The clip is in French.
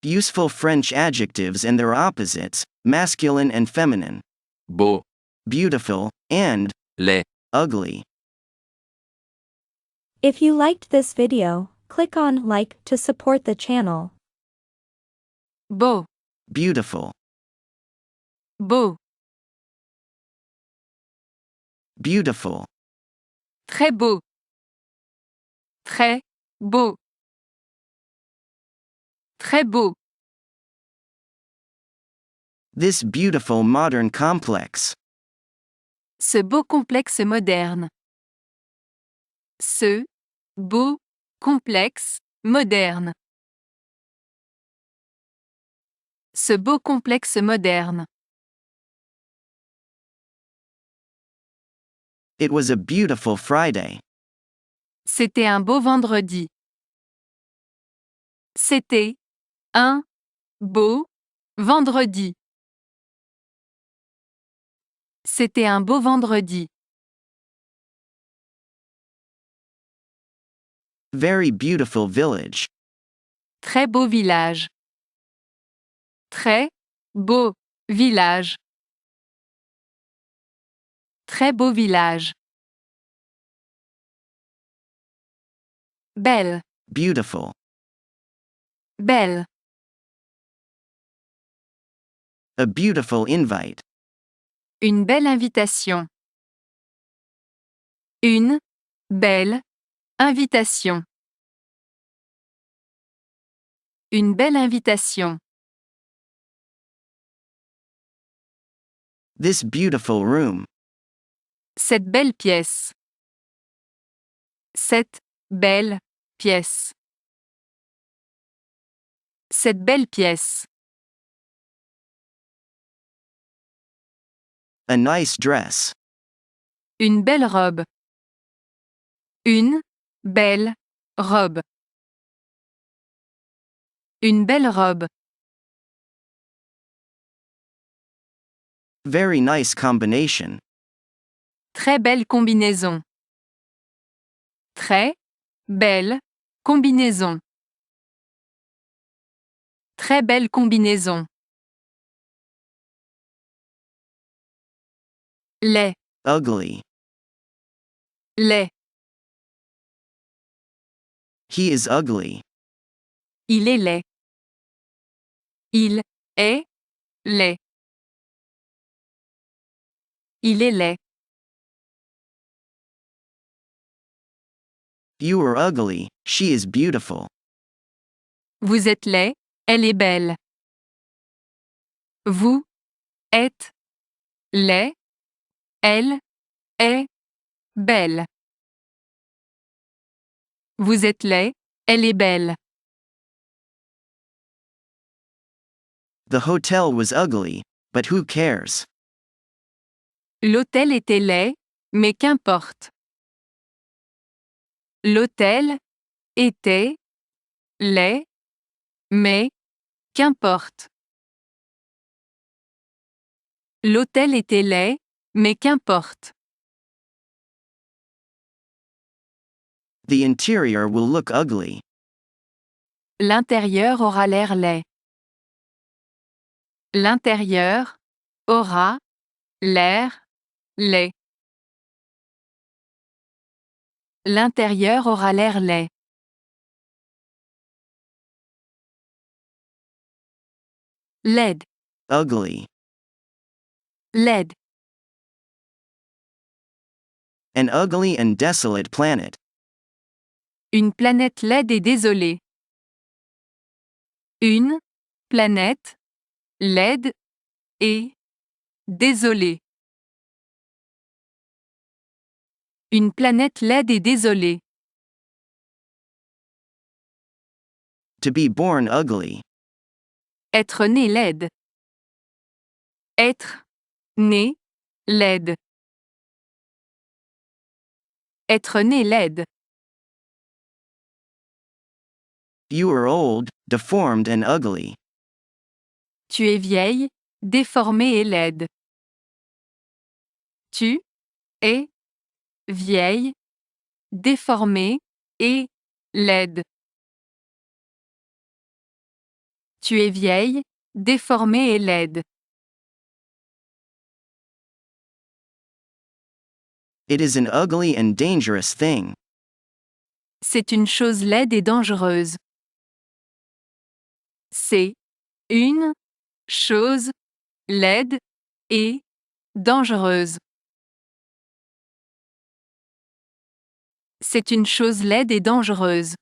Useful French adjectives and their opposites, masculine and feminine. beau, Beautiful, and laid. ugly. If you liked this video, click on like to support the channel. Beau, Beautiful. beau, Beautiful. très beau. Très beau. Très beau. This beautiful modern complex. Ce beau complexe moderne. Ce beau complexe moderne. Ce beau complexe moderne. It was a beautiful Friday. C'était un beau vendredi. C'était un beau vendredi. C'était un beau vendredi. Very beautiful village. Très beau village. Très beau village. Très beau village. Belle, Beautiful. belle. A beautiful invite. Une belle invitation. Une belle invitation. Une belle invitation. This beautiful room. Cette belle pièce. Cette belle pièce. Cette belle pièce. A nice dress. Une belle robe. Une belle robe. Une belle robe. Very nice combination. Très belle combinaison. Très belle combinaison. Très belle combinaison. Laid, Ugly. laid. He is ugly. Il est laid. Il est laid. Il est laid. You are ugly, she is beautiful. Vous êtes laid, elle est belle. Vous êtes laid, elle est belle. Vous êtes laid, elle est belle. The hotel was ugly, but who cares? L'hôtel était laid, mais qu'importe. L'hôtel était laid, mais qu'importe. L'hôtel était laid, mais qu'importe. The interior will look ugly. L'intérieur aura l'air laid. L'intérieur aura l'air laid. L'intérieur aura l'air laid. Laide, Ugly. laide. An ugly and desolate planet. Une planète laide et désolée. Une planète laide et désolée. Une planète laide et désolée. To be born ugly. Être né laide. Être né laide. Être né laide. You are old, deformed and ugly. Tu es vieille, déformée et laide. Tu es vieille, déformée et laide. Tu es vieille, déformée et laide. It is an ugly and dangerous thing. C'est une chose laide et dangereuse. C'est une chose laide et dangereuse. C'est une chose laide et dangereuse.